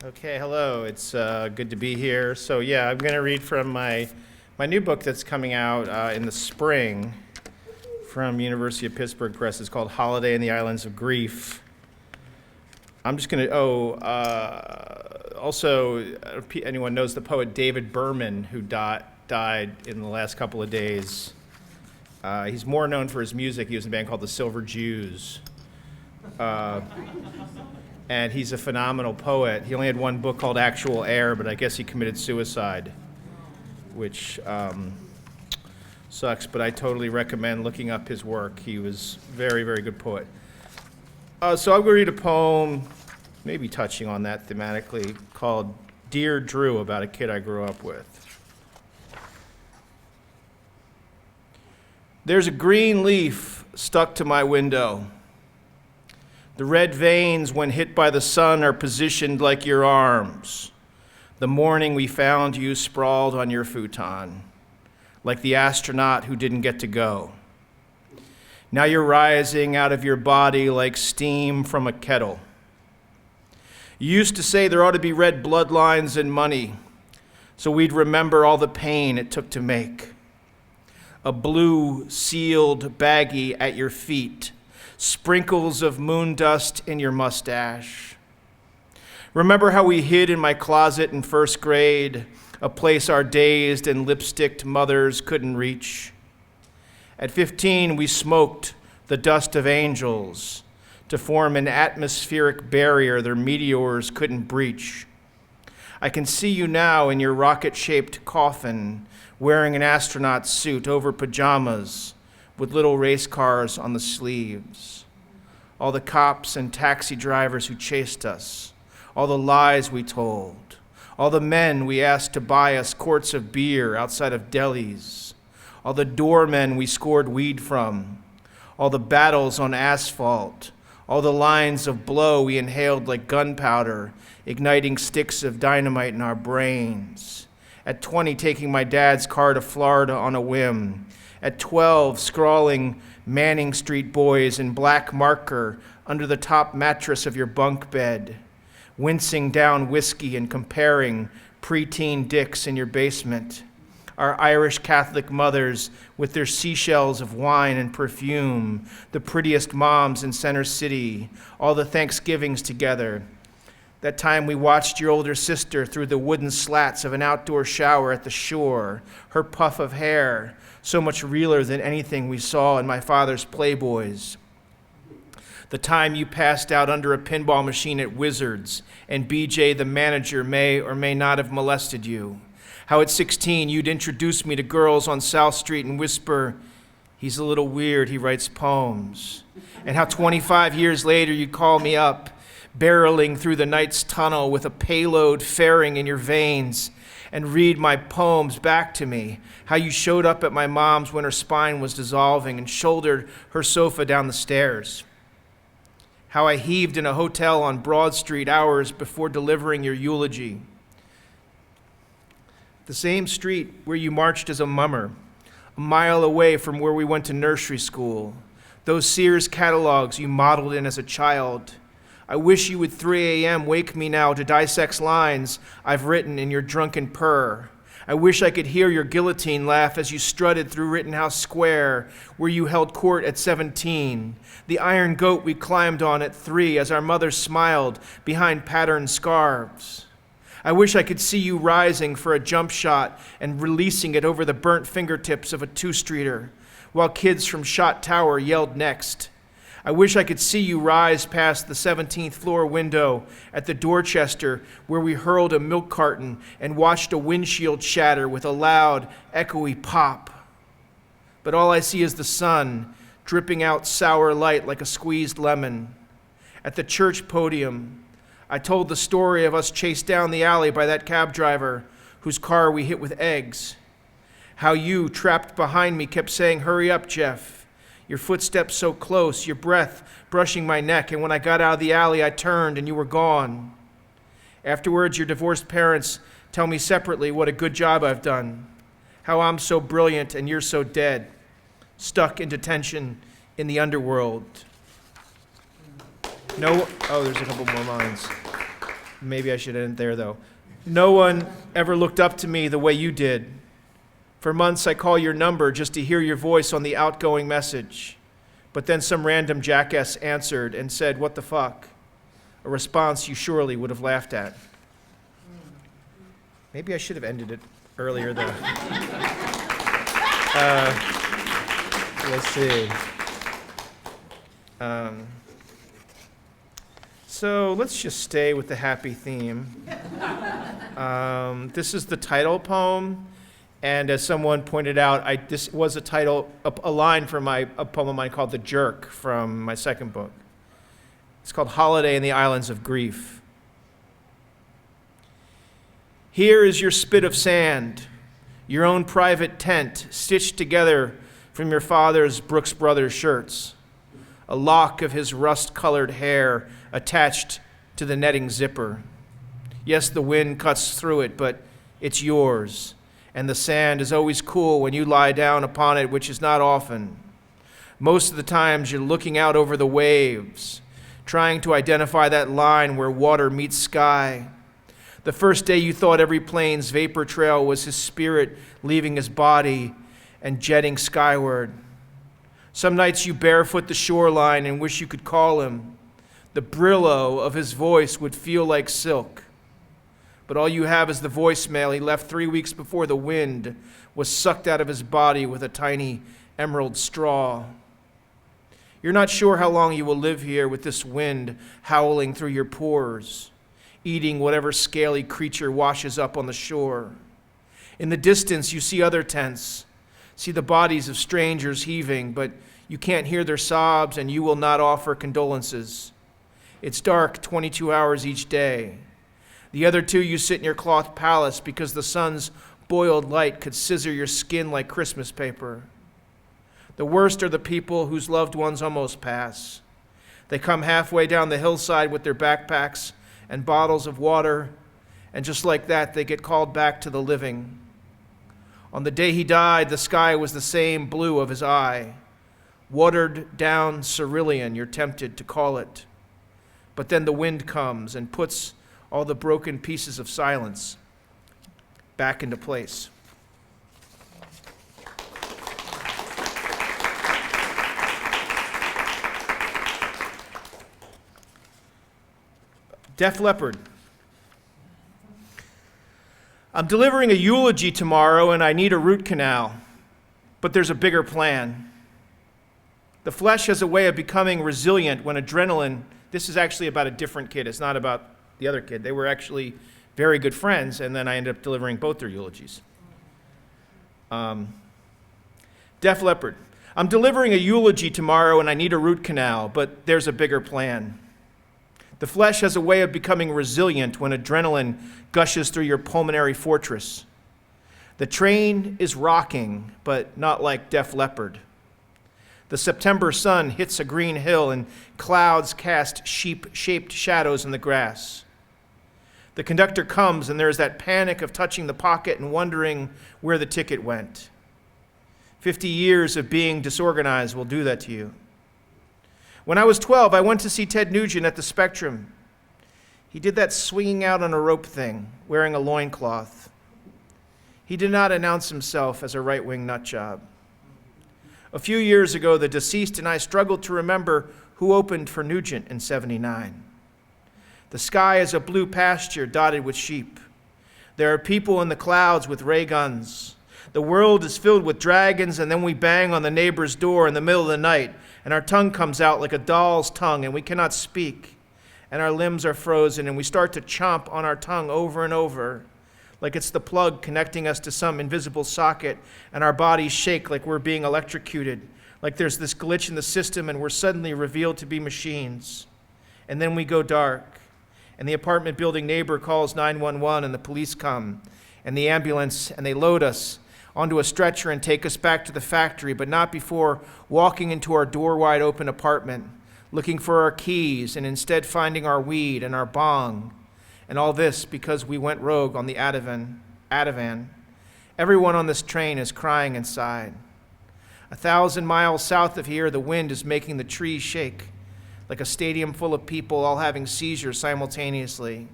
Okay, hello. It's good to be here. So yeah, I'm going to read from my new book that's coming out in the spring from University of Pittsburgh Press. It's called Holiday in the Islands of Grief. I'm just going to, also, if anyone knows the poet David Berman, who died in the last couple of days. He's more known for his music. He was in a band called the Silver Jews. And he's a phenomenal poet. He only had one book called Actual Air, but I guess he committed suicide, which sucks, but I totally recommend looking up his work. He was a very, very good poet. So I'm going to read a poem, maybe touching on that thematically, called Dear Drew, about a kid I grew up with. There's a green leaf stuck to my window. The red veins, when hit by the sun, are positioned like your arms. The morning we found you sprawled on your futon, like the astronaut who didn't get to go. Now you're rising out of your body like steam from a kettle. You used to say there ought to be red bloodlines and money, so we'd remember all the pain it took to make. A blue, sealed baggie at your feet, sprinkles of moon dust in your mustache. Remember how we hid in my closet in first grade, a place our dazed and lipsticked mothers couldn't reach? At 15, we smoked the dust of angels to form an atmospheric barrier their meteors couldn't breach. I can see you now in your rocket-shaped coffin, wearing an astronaut suit over pajamas, with little race cars on the sleeves. All the cops and taxi drivers who chased us, all the lies we told, all the men we asked to buy us quarts of beer outside of delis, all the doormen we scored weed from, all the battles on asphalt, all the lines of blow we inhaled like gunpowder, igniting sticks of dynamite in our brains. At 20, taking my dad's car to Florida on a whim. At 12, scrawling Manning Street Boys in black marker under the top mattress of your bunk bed, wincing down whiskey and comparing preteen dicks in your basement. Our Irish Catholic mothers with their seashells of wine and perfume, the prettiest moms in Center City, all the Thanksgivings together. That time we watched your older sister through the wooden slats of an outdoor shower at the shore, her puff of hair, so much realer than anything we saw in my father's Playboys. The time you passed out under a pinball machine at Wizards, and BJ, the manager, may or may not have molested you. How at 16 you'd introduce me to girls on South Street and whisper, "He's a little weird, he writes poems." And how 25 years later you'd call me up, barreling through the night's tunnel with a payload faring in your veins, and read my poems back to me, how you showed up at my mom's when her spine was dissolving and shouldered her sofa down the stairs, how I heaved in a hotel on Broad Street hours before delivering your eulogy, the same street where you marched as a mummer, a mile away from where we went to nursery school, those Sears catalogs you modeled in as a child. I wish you would 3 a.m. wake me now to dissect lines I've written in your drunken purr. I wish I could hear your guillotine laugh as you strutted through Rittenhouse Square, where you held court at 17. The iron goat we climbed on at 3 as our mother smiled behind patterned scarves. I wish I could see you rising for a jump shot and releasing it over the burnt fingertips of a two-streeter, while kids from Shot Tower yelled next. I wish I could see you rise past the 17th floor window at the Dorchester where we hurled a milk carton and watched a windshield shatter with a loud, echoey pop. But all I see is the sun dripping out sour light like a squeezed lemon. At the church podium, I told the story of us chased down the alley by that cab driver whose car we hit with eggs. How you, trapped behind me, kept saying, "Hurry up, Jeff." Your footsteps so close, your breath brushing my neck, and when I got out of the alley, I turned and you were gone. Afterwards, your divorced parents tell me separately what a good job I've done, how I'm so brilliant and you're so dead, stuck in detention in the underworld. There's a couple more lines. Maybe I should end there, though. No one ever looked up to me the way you did. For months, I call your number just to hear your voice on the outgoing message. But then some random jackass answered and said, "What the fuck?" A response you surely would have laughed at. Maybe I should have ended it earlier, though. Let's see. So let's just stay with the happy theme. This is the title poem, and as someone pointed out, this was a line from a poem of mine called "The Jerk" from my second book. It's called "Holiday in the Islands of Grief." Here is your spit of sand, your own private tent stitched together from your father's Brooks Brothers shirts, a lock of his rust-colored hair attached to the netting zipper. Yes, the wind cuts through it, but it's yours, and the sand is always cool when you lie down upon it, which is not often. Most of the times you're looking out over the waves, trying to identify that line where water meets sky. The first day you thought every plane's vapor trail was his spirit leaving his body and jetting skyward. Some nights you barefoot the shoreline and wish you could call him. The brillo of his voice would feel like silk. But all you have is the voicemail he left 3 weeks before the wind was sucked out of his body with a tiny emerald straw. You're not sure how long you will live here with this wind howling through your pores, eating whatever scaly creature washes up on the shore. In the distance, you see other tents, see the bodies of strangers heaving, but you can't hear their sobs and you will not offer condolences. It's dark 22 hours each day. The other two, you sit in your cloth palace because the sun's boiled light could scissor your skin like Christmas paper. The worst are the people whose loved ones almost pass. They come halfway down the hillside with their backpacks and bottles of water, and just like that, they get called back to the living. On the day he died, the sky was the same blue of his eye, watered down cerulean, you're tempted to call it. But then the wind comes and puts all the broken pieces of silence back into place. Def Leppard. I'm delivering a eulogy tomorrow and I need a root canal, but there's a bigger plan. The flesh has a way of becoming resilient when adrenaline. This is actually about a different kid. It's not about the other kid. They were actually very good friends, and then I ended up delivering both their eulogies. Def Leppard. I'm delivering a eulogy tomorrow, and I need a root canal, but there's a bigger plan. The flesh has a way of becoming resilient when adrenaline gushes through your pulmonary fortress. The train is rocking, but not like Def Leppard. The September sun hits a green hill and clouds cast sheep-shaped shadows in the grass. The conductor comes and there's that panic of touching the pocket and wondering where the ticket went. 50 years of being disorganized will do that to you. When I was 12, I went to see Ted Nugent at the Spectrum. He did that swinging out on a rope thing, wearing a loincloth. He did not announce himself as a right-wing nutjob. A few years ago, the deceased and I struggled to remember who opened for Nugent in '79. The sky is a blue pasture dotted with sheep. There are people in the clouds with ray guns. The world is filled with dragons, and then we bang on the neighbor's door in the middle of the night, and our tongue comes out like a doll's tongue, and we cannot speak, and our limbs are frozen, and we start to chomp on our tongue over and over, like it's the plug connecting us to some invisible socket, and our bodies shake like we're being electrocuted, like there's this glitch in the system and we're suddenly revealed to be machines. And then we go dark, and the apartment building neighbor calls 911 and the police come, and the ambulance, and they load us onto a stretcher and take us back to the factory, but not before walking into our door-wide open apartment, looking for our keys, and instead finding our weed and our bong. And all this because we went rogue on the Ativan. Everyone on this train is crying inside. 1,000 miles south of here, the wind is making the trees shake, like a stadium full of people all having seizures simultaneously.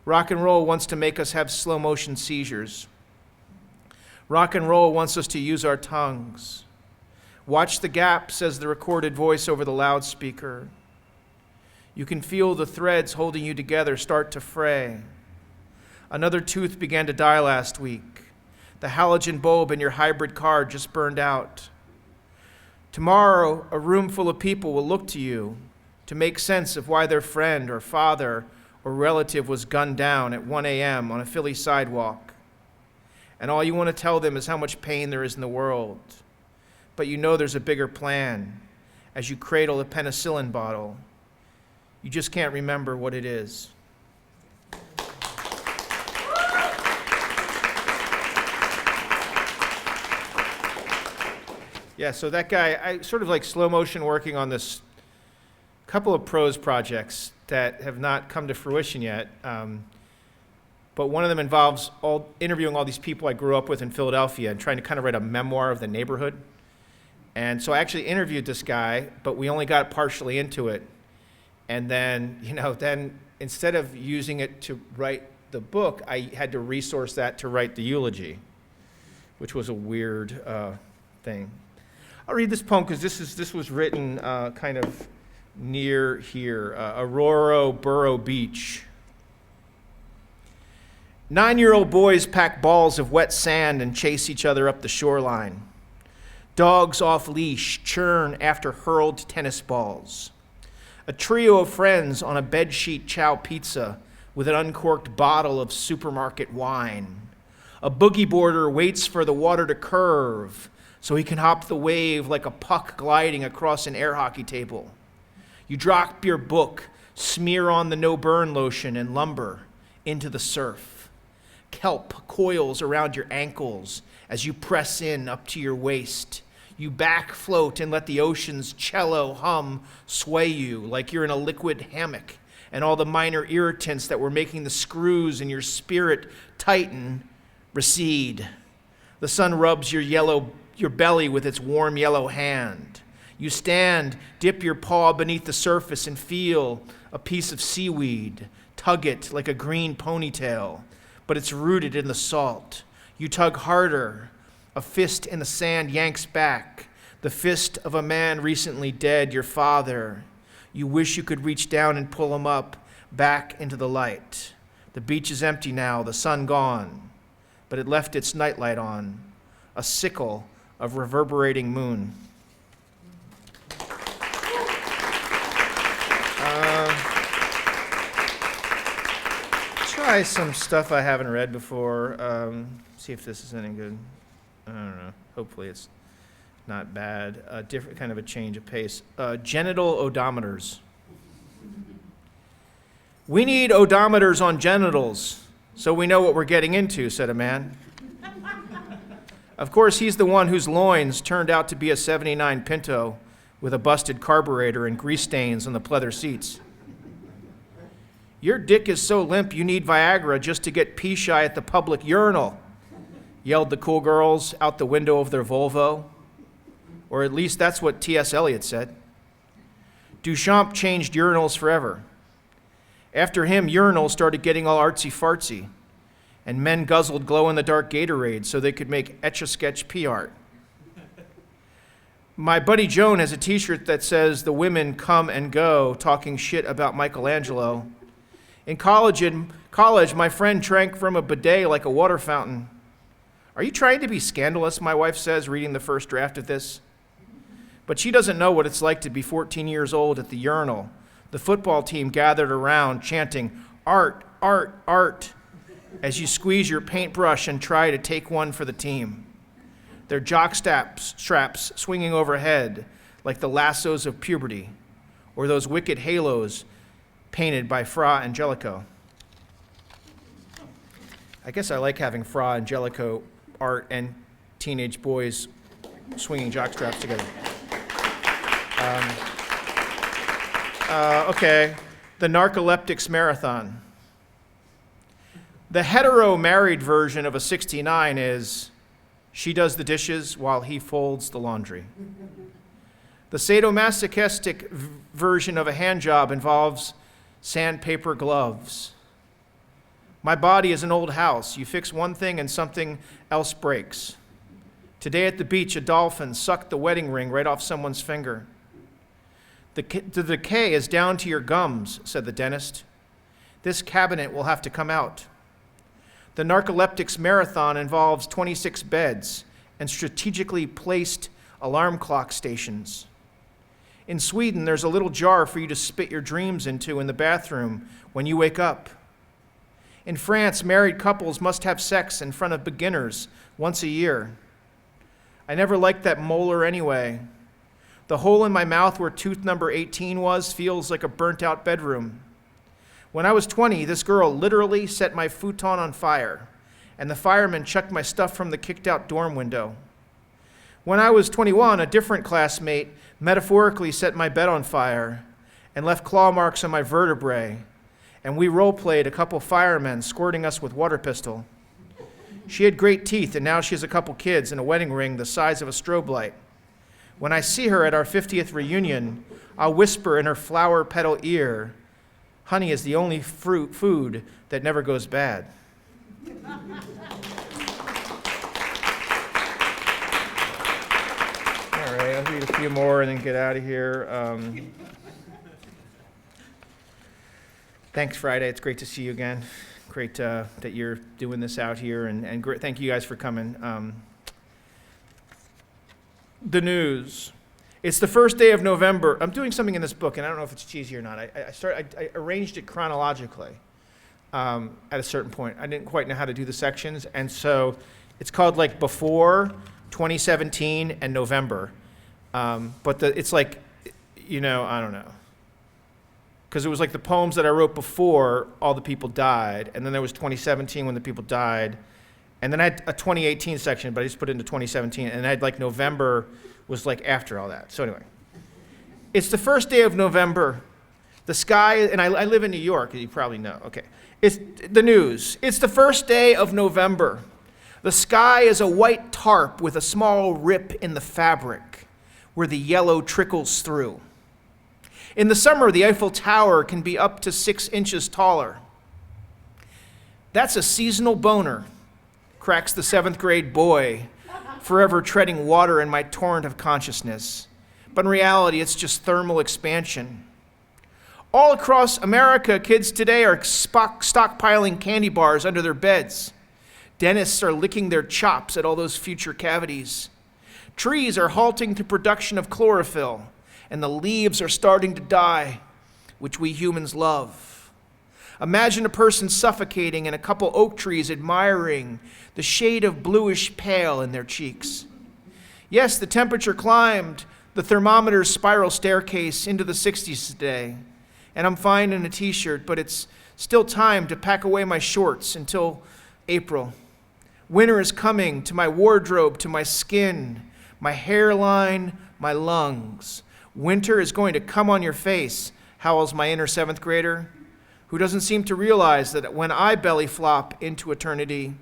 Rock and roll wants to make us have slow motion seizures. Rock and roll wants us to use our tongues. Watch the gap, says the recorded voice over the loudspeaker. You can feel the threads holding you together start to fray. Another tooth began to die last week. The halogen bulb in your hybrid car just burned out. Tomorrow, a room full of people will look to you to make sense of why their friend or father or relative was gunned down at 1 a.m. on a Philly sidewalk. And all you want to tell them is how much pain there is in the world. But you know there's a bigger plan as you cradle the penicillin bottle. You just can't remember what it is. Yeah, so that guy, I sort of like slow motion working on this couple of prose projects that have not come to fruition yet. But one of them involves interviewing all these people I grew up with in Philadelphia and trying to kind of write a memoir of the neighborhood. And so I actually interviewed this guy, but we only got partially into it. And then, then instead of using it to write the book, I had to resource that to write the eulogy, which was a weird thing. I'll read this poem because this was written kind of near here, Aurora Borough Beach. 9-year-old boys pack balls of wet sand and chase each other up the shoreline. Dogs off leash churn after hurled tennis balls. A trio of friends on a bedsheet chow pizza with an uncorked bottle of supermarket wine. A boogie boarder waits for the water to curve so he can hop the wave like a puck gliding across an air hockey table. You drop your book, smear on the no-burn lotion and lumber into the surf. Kelp coils around your ankles as you press in up to your waist. You back float and let the ocean's cello hum sway you like you're in a liquid hammock, and all the minor irritants that were making the screws in your spirit tighten recede. The sun rubs your belly with its warm yellow hand. You stand, dip your paw beneath the surface and feel a piece of seaweed. Tug it like a green ponytail, but it's rooted in the salt. You tug harder. A fist in the sand yanks back. The fist of a man recently dead, your father. You wish you could reach down and pull him up, back into the light. The beach is empty now, the sun gone, but it left its nightlight on, a sickle of reverberating moon. Try some stuff I haven't read before. See if this is any good. I don't know. Hopefully it's not bad. Different kind of a change of pace. Genital odometers. We need odometers on genitals so we know what we're getting into, said a man. Of course, he's the one whose loins turned out to be a 79 Pinto with a busted carburetor and grease stains on the pleather seats. Your dick is so limp you need Viagra just to get pee-shy at the public urinal, yelled the cool girls out the window of their Volvo. Or at least that's what T.S. Eliot said. Duchamp changed urinals forever. After him, urinals started getting all artsy-fartsy, and men guzzled glow-in-the-dark Gatorade so they could make Etch-a-Sketch pee art. My buddy Joan has a t-shirt that says, "The women come and go, talking shit about Michelangelo." In college, my friend drank from a bidet like a water fountain. Are you trying to be scandalous, my wife says, reading the first draft of this? But she doesn't know what it's like to be 14 years old at the urinal. The football team gathered around chanting, "Art, art, art," as you squeeze your paintbrush and try to take one for the team. Their jock straps swinging overhead like the lassos of puberty, or those wicked halos painted by Fra Angelico. I guess I like having Fra Angelico art and teenage boys swinging jockstraps together. Okay, the Narcoleptics Marathon. The hetero-married version of a 69 is, she does the dishes while he folds the laundry. The sadomasochistic version of a hand job involves sandpaper gloves. My body is an old house. You fix one thing and something else breaks. Today at the beach, a dolphin sucked the wedding ring right off someone's finger. The decay is down to your gums, said the dentist. This cabinet will have to come out. The Narcoleptics Marathon involves 26 beds and strategically placed alarm clock stations. In Sweden, there's a little jar for you to spit your dreams into in the bathroom when you wake up. In France, married couples must have sex in front of beginners once a year. I never liked that molar anyway. The hole in my mouth where tooth number 18 was feels like a burnt-out bedroom. When I was 20, this girl literally set my futon on fire, and the fireman chucked my stuff from the kicked-out dorm window. When I was 21, a different classmate metaphorically set my bed on fire and left claw marks on my vertebrae, and we role-played a couple firemen squirting us with water pistol. She had great teeth, and now she has a couple kids and a wedding ring the size of a strobe light. When I see her at our 50th reunion, I'll whisper in her flower petal ear, honey is the only food that never goes bad. All right, I'll read a few more and then get out of here. Thanks, Friday. It's great to see you again. Great that you're doing this out here, and great, thank you guys for coming. The news. It's the first day of November. I'm doing something in this book, and I don't know if it's cheesy or not. I arranged it chronologically at a certain point. I didn't quite know how to do the sections, and so it's called like before 2017 and November. But it's like, I don't know. Because it was like the poems that I wrote before all the people died, and then there was 2017 when the people died, and then I had a 2018 section, but I just put it into 2017, and I had like November was like after all that. So anyway, it's the first day of November. The sky, and I live in New York, you probably know. Okay, it's the news. It's the first day of November. The sky is a white tarp with a small rip in the fabric where the yellow trickles through. In the summer, the Eiffel Tower can be up to 6 inches taller. That's a seasonal boner, cracks the 7th grade boy, forever treading water in my torrent of consciousness. But in reality, it's just thermal expansion. All across America, kids today are stockpiling candy bars under their beds. Dentists are licking their chops at all those future cavities. Trees are halting the production of chlorophyll, and the leaves are starting to die, which we humans love. Imagine a person suffocating and a couple oak trees admiring the shade of bluish pale in their cheeks. Yes, the temperature climbed the thermometer's spiral staircase into the 60s today, and I'm fine in a t-shirt, but it's still time to pack away my shorts until April. Winter is coming to my wardrobe, to my skin, my hairline, my lungs. Winter is going to come on your face, howls my inner 7th grader, who doesn't seem to realize that when I belly flop into eternity,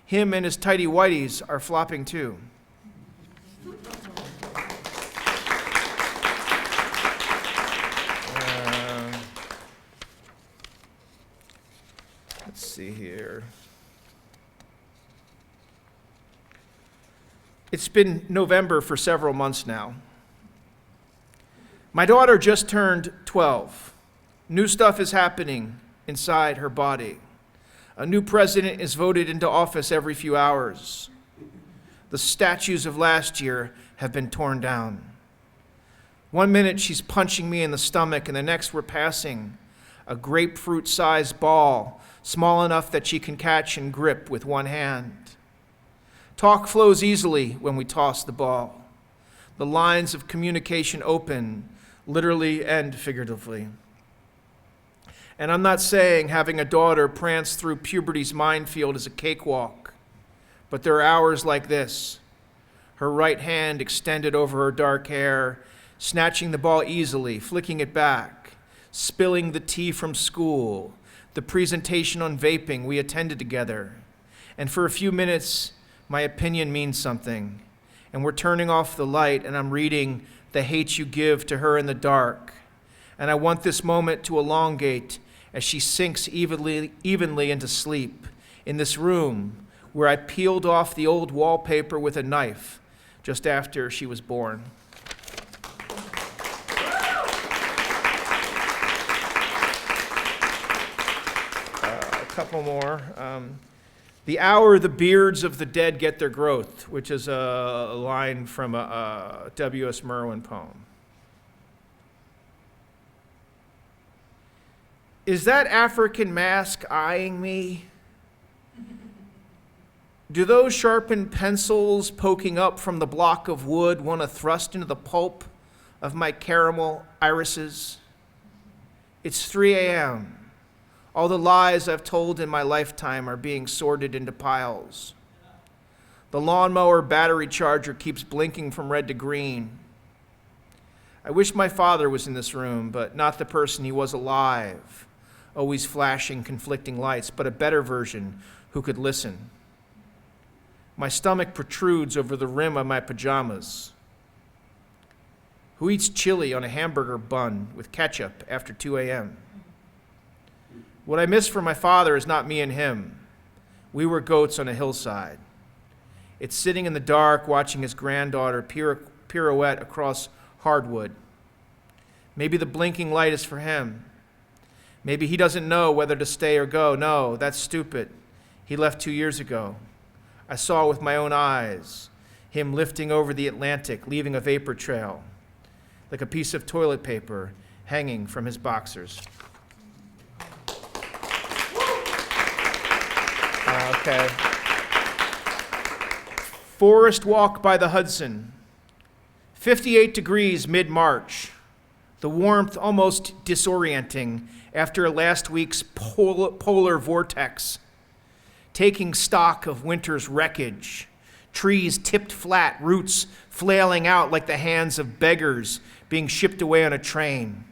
him and his tighty whities are flopping too. Let's see here. It's been November for several months now. My daughter just turned 12. New stuff is happening inside her body. A new president is voted into office every few hours. The statues of last year have been torn down. One minute she's punching me in the stomach, and the next we're passing a grapefruit-sized ball, small enough that she can catch and grip with one hand. Talk flows easily when we toss the ball. The lines of communication open, literally and figuratively. And I'm not saying having a daughter prance through puberty's minefield is a cakewalk, but there are hours like this, her right hand extended over her dark hair, snatching the ball easily, flicking it back, spilling the tea from school, the presentation on vaping we attended together. And for a few minutes, my opinion means something, and we're turning off the light, and I'm reading The Hate You Give to Her in the Dark. And I want this moment to elongate as she sinks evenly into sleep in this room where I peeled off the old wallpaper with a knife just after she was born. A couple more. The hour the beards of the dead get their growth, which is a line from a W.S. Merwin poem. Is that African mask eyeing me? Do those sharpened pencils poking up from the block of wood want to thrust into the pulp of my caramel irises? It's 3 a.m. All the lies I've told in my lifetime are being sorted into piles. The lawnmower battery charger keeps blinking from red to green. I wish my father was in this room, but not the person he was alive, always flashing conflicting lights, but a better version who could listen. My stomach protrudes over the rim of my pajamas. Who eats chili on a hamburger bun with ketchup after 2 a.m.? What I miss from my father is not me and him. We were goats on a hillside. It's sitting in the dark watching his granddaughter pirouette across hardwood. Maybe the blinking light is for him. Maybe he doesn't know whether to stay or go. No, that's stupid. He left 2 years ago. I saw with my own eyes him lifting over the Atlantic, leaving a vapor trail, like a piece of toilet paper hanging from his boxers. Okay. Forest walk by the Hudson. 58 degrees mid-March. The warmth almost disorienting after last week's polar vortex. Taking stock of winter's wreckage. Trees tipped flat, roots flailing out like the hands of beggars being shipped away on a train.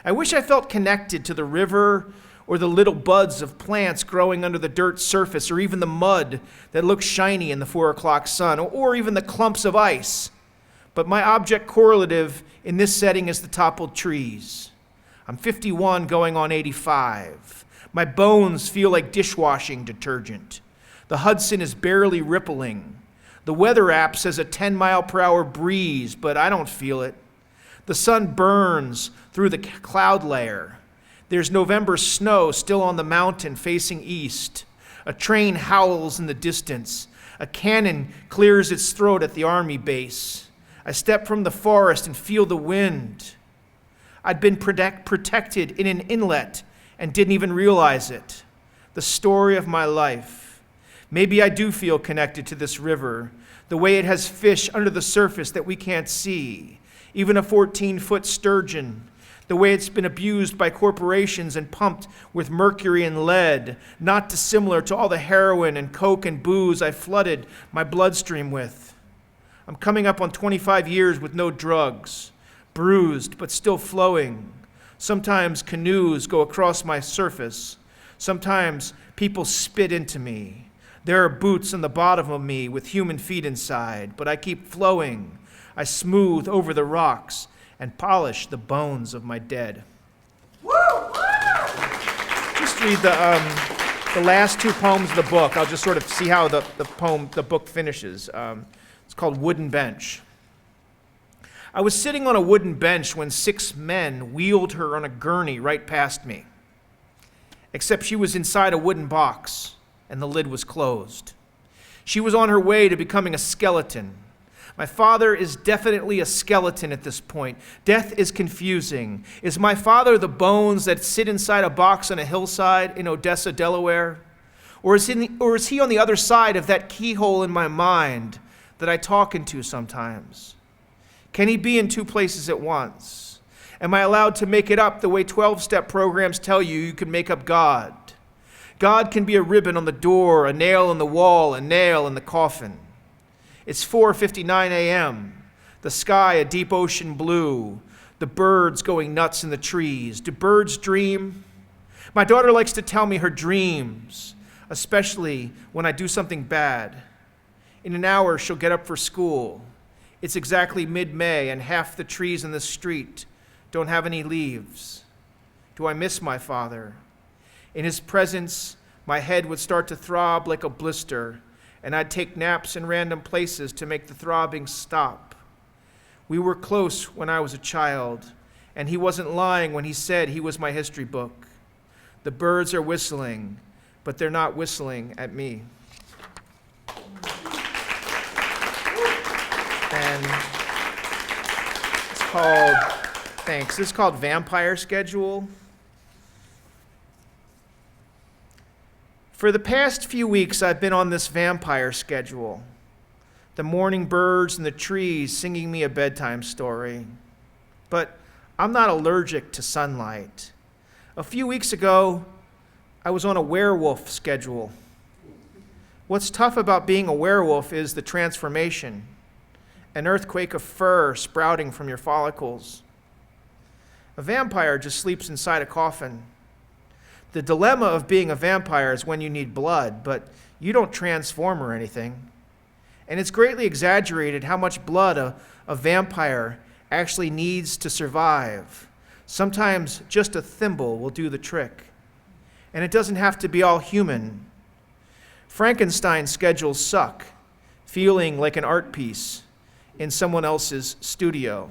I wish I felt connected to the river or the little buds of plants growing under the dirt surface, or even the mud that looks shiny in the 4 o'clock sun, or even the clumps of ice. But my object correlative in this setting is the toppled trees. I'm 51 going on 85. My bones feel like dishwashing detergent. The Hudson is barely rippling. The weather app says a 10-mile-per-hour breeze, but I don't feel it. The sun burns through the cloud layer. There's November snow still on the mountain facing east. A train howls in the distance. A cannon clears its throat at the army base. I step from the forest and feel the wind. I'd been protected in an inlet and didn't even realize it. The story of my life. Maybe I do feel connected to this river, the way it has fish under the surface that we can't see, even a 14-foot sturgeon, the way it's been abused by corporations and pumped with mercury and lead, not dissimilar to all the heroin and coke and booze I flooded my bloodstream with. I'm coming up on 25 years with no drugs, bruised but still flowing. Sometimes canoes go across my surface. Sometimes people spit into me. There are boots on the bottom of me with human feet inside, but I keep flowing. I smooth over the rocks and polish the bones of my dead. Just read the last two poems of the book. I'll just sort of see how the book finishes. It's called Wooden Bench. I was sitting on a wooden bench when 6 men wheeled her on a gurney right past me. Except she was inside a wooden box, and the lid was closed. She was on her way to becoming a skeleton. My father is definitely a skeleton at this point. Death is confusing. Is my father the bones that sit inside a box on a hillside in Odessa, Delaware? Or is he on the other side of that keyhole in my mind that I talk into sometimes? Can he be in 2 places at once? Am I allowed to make it up the way 12-step programs tell you can make up God? God can be a ribbon on the door, a nail in the wall, a nail in the coffin. It's 4:59 a.m., the sky a deep ocean blue, the birds going nuts in the trees. Do birds dream? My daughter likes to tell me her dreams, especially when I do something bad. In an hour, she'll get up for school. It's exactly mid-May, and half the trees in the street don't have any leaves. do I miss my father. In his presence, my head would start to throb like a blister, and I'd take naps in random places to make the throbbing stop. We were close when I was a child, and he wasn't lying when he said he was my history book. The birds are whistling, but they're not whistling at me. And this is called Vampire Schedule. For the past few weeks, I've been on this vampire schedule. The morning birds and the trees singing me a bedtime story. But I'm not allergic to sunlight. A few weeks ago, I was on a werewolf schedule. What's tough about being a werewolf is the transformation, an earthquake of fur sprouting from your follicles. A vampire just sleeps inside a coffin. The dilemma of being a vampire is when you need blood, but you don't transform or anything. And it's greatly exaggerated how much blood a vampire actually needs to survive. Sometimes just a thimble will do the trick. And it doesn't have to be all human. Frankenstein's schedules suck, feeling like an art piece in someone else's studio.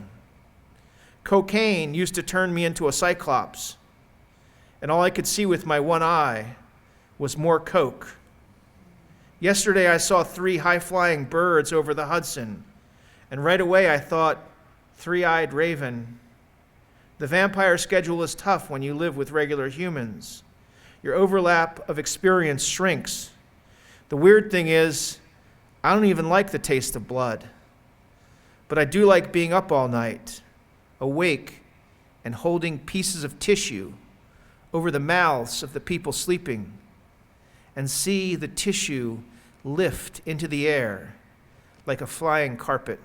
Cocaine used to turn me into a cyclops, and all I could see with my one eye was more coke. Yesterday I saw 3 high-flying birds over the Hudson, and right away I thought, three-eyed raven. The vampire schedule is tough when you live with regular humans. Your overlap of experience shrinks. The weird thing is, I don't even like the taste of blood. But I do like being up all night, awake, and holding pieces of tissue over the mouths of the people sleeping, and see the tissue lift into the air like a flying carpet.